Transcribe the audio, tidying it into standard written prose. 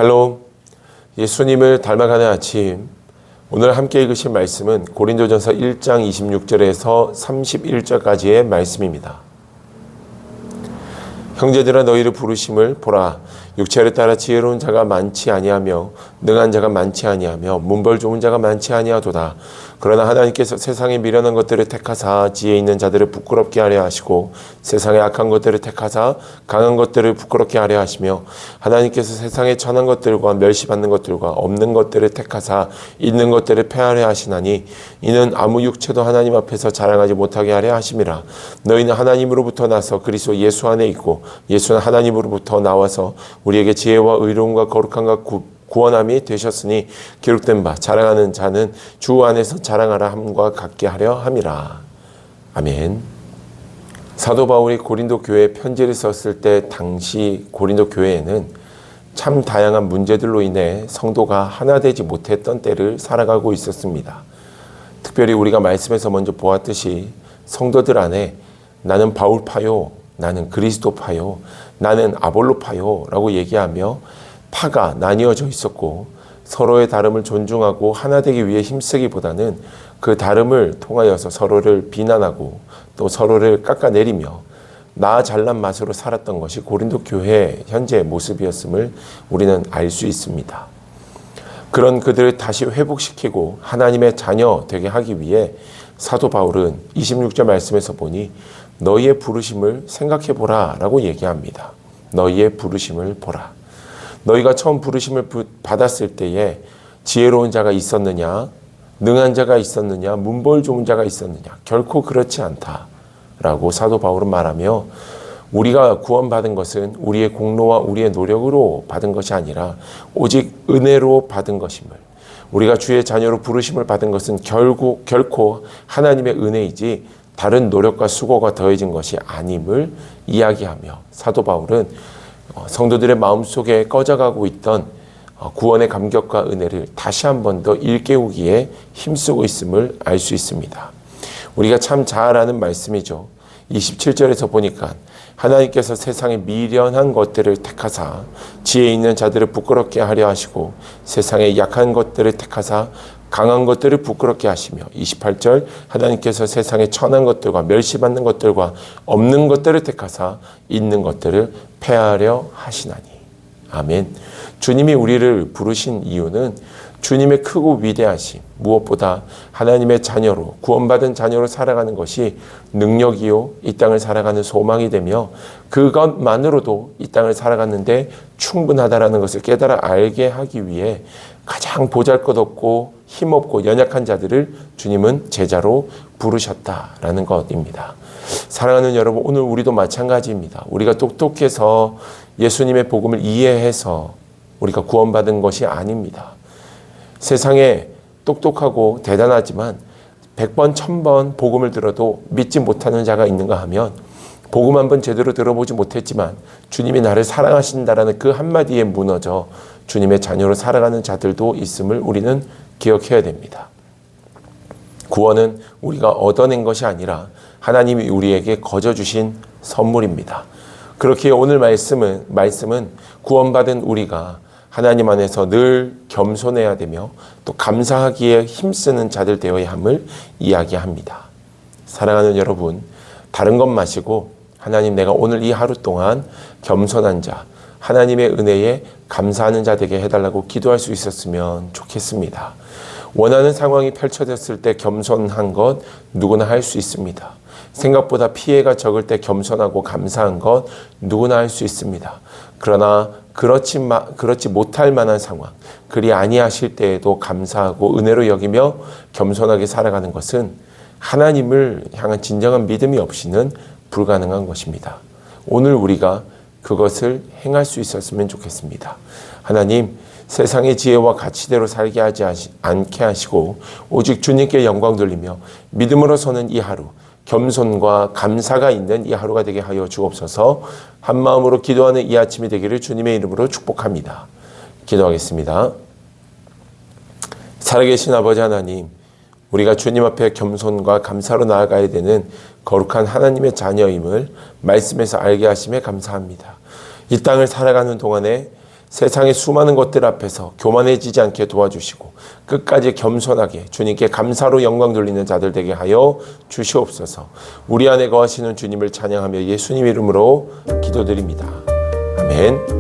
샬롬, 예수님을 닮아가는 아침. 오늘 함께 읽으실 말씀은 고린도전서 1장 26절에서 31절까지의 말씀입니다. 형제들아, 너희를 부르심을 보라. 육체를 따라 지혜로운 자가 많지 아니하며 능한 자가 많지 아니하며 문벌 좋은 자가 많지 아니하도다. 그러나 하나님께서 세상에 미련한 것들을 택하사 지혜 있는 자들을 부끄럽게 하려 하시고 세상에 악한 것들을 택하사 강한 것들을 부끄럽게 하려 하시며 하나님께서 세상에 천한 것들과 멸시받는 것들과 없는 것들을 택하사 있는 것들을 폐하려 하시나니 이는 아무 육체도 하나님 앞에서 자랑하지 못하게 하려 하심이라. 너희는 하나님으로부터 나서 그리스도 예수 안에 있고 예수는 하나님으로부터 나와서 우리에게 지혜와 의로움과 거룩함과 구원함이 되셨으니 기록된 바 자랑하는 자는 주 안에서 자랑하라 함과 같게 하려 함이라. 아멘. 사도 바울이 고린도 교회에 편지를 썼을 때 당시 고린도 교회에는 참 다양한 문제들로 인해 성도가 하나 되지 못했던 때를 살아가고 있었습니다. 특별히 우리가 말씀에서 먼저 보았듯이 성도들 안에 나는 바울파요, 나는 그리스도파요, 나는 아볼로파요 라고 얘기하며 파가 나뉘어져 있었고 서로의 다름을 존중하고 하나 되기 위해 힘쓰기보다는 그 다름을 통하여서 서로를 비난하고 또 서로를 깎아내리며 나 잘난 맛으로 살았던 것이 고린도 교회의 현재의 모습이었음을 우리는 알 수 있습니다. 그런 그들을 다시 회복시키고 하나님의 자녀 되게 하기 위해 사도 바울은 26절 말씀에서 보니 너희의 부르심을 생각해보라 라고 얘기합니다. 너희의 부르심을 보라. 너희가 처음 부르심을 받았을 때에 지혜로운 자가 있었느냐, 능한 자가 있었느냐, 문벌 좋은 자가 있었느냐, 결코 그렇지 않다라고 사도 바울은 말하며 우리가 구원받은 것은 우리의 공로와 우리의 노력으로 받은 것이 아니라 오직 은혜로 받은 것임을, 우리가 주의 자녀로 부르심을 받은 것은 결코 하나님의 은혜이지 다른 노력과 수고가 더해진 것이 아님을 이야기하며 사도 바울은 성도들의 마음속에 꺼져가고 있던 구원의 감격과 은혜를 다시 한 번 더 일깨우기에 힘쓰고 있음을 알 수 있습니다. 우리가 참 잘 아는 말씀이죠. 27절에서 보니까 하나님께서 세상에 미련한 것들을 택하사 지혜 있는 자들을 부끄럽게 하려 하시고 세상에 약한 것들을 택하사 강한 것들을 부끄럽게 하시며 28절 하나님께서 세상에 천한 것들과 멸시받는 것들과 없는 것들을 택하사 있는 것들을 폐하려 하시나니. 아멘. 주님이 우리를 부르신 이유는 주님의 크고 위대하심, 무엇보다 하나님의 자녀로 구원받은 자녀로 살아가는 것이 능력이요 이 땅을 살아가는 소망이 되며 그것만으로도 이 땅을 살아가는데 충분하다라는 것을 깨달아 알게 하기 위해 가장 보잘것없고 힘없고 연약한 자들을 주님은 제자로 부르셨다라는 것입니다. 사랑하는 여러분, 오늘 우리도 마찬가지입니다. 우리가 똑똑해서 예수님의 복음을 이해해서 우리가 구원받은 것이 아닙니다. 세상에 똑똑하고 대단하지만 100번, 1000번 복음을 들어도 믿지 못하는 자가 있는가 하면 복음 한번 제대로 들어보지 못했지만 주님이 나를 사랑하신다라는 그 한마디에 무너져 주님의 자녀로 살아가는 자들도 있음을 우리는 기억해야 됩니다. 구원은 우리가 얻어낸 것이 아니라 하나님이 우리에게 거저 주신 선물입니다. 그렇기에 오늘 말씀은 구원받은 우리가 하나님 안에서 늘 겸손해야 되며 또 감사하기에 힘쓰는 자들 되어야 함을 이야기합니다. 사랑하는 여러분, 다른 것 마시고 하나님, 내가 오늘 이 하루 동안 겸손한 자, 하나님의 은혜에 감사하는 자 되게 해달라고 기도할 수 있었으면 좋겠습니다. 원하는 상황이 펼쳐졌을 때 겸손한 것 누구나 할 수 있습니다. 생각보다 피해가 적을 때 겸손하고 감사한 것 누구나 할 수 있습니다. 그러나 그렇지 못할 만한 상황, 그리 아니하실 때에도 감사하고 은혜로 여기며 겸손하게 살아가는 것은 하나님을 향한 진정한 믿음이 없이는 불가능한 것입니다. 오늘 우리가 그것을 행할 수 있었으면 좋겠습니다. 하나님, 세상의 지혜와 가치대로 살게 하지 않게 하시고 오직 주님께 영광 돌리며 믿음으로 서는 이 하루, 겸손과 감사가 있는 이 하루가 되게 하여 주옵소서. 한마음으로 기도하는 이 아침이 되기를 주님의 이름으로 축복합니다. 기도하겠습니다. 살아계신 아버지 하나님, 우리가 주님 앞에 겸손과 감사로 나아가야 되는 거룩한 하나님의 자녀임을 말씀에서 알게 하심에 감사합니다. 이 땅을 살아가는 동안에 세상의 수많은 것들 앞에서 교만해지지 않게 도와주시고 끝까지 겸손하게 주님께 감사로 영광 돌리는 자들 되게 하여 주시옵소서. 우리 안에 거하시는 주님을 찬양하며 예수님 이름으로 기도드립니다. 아멘.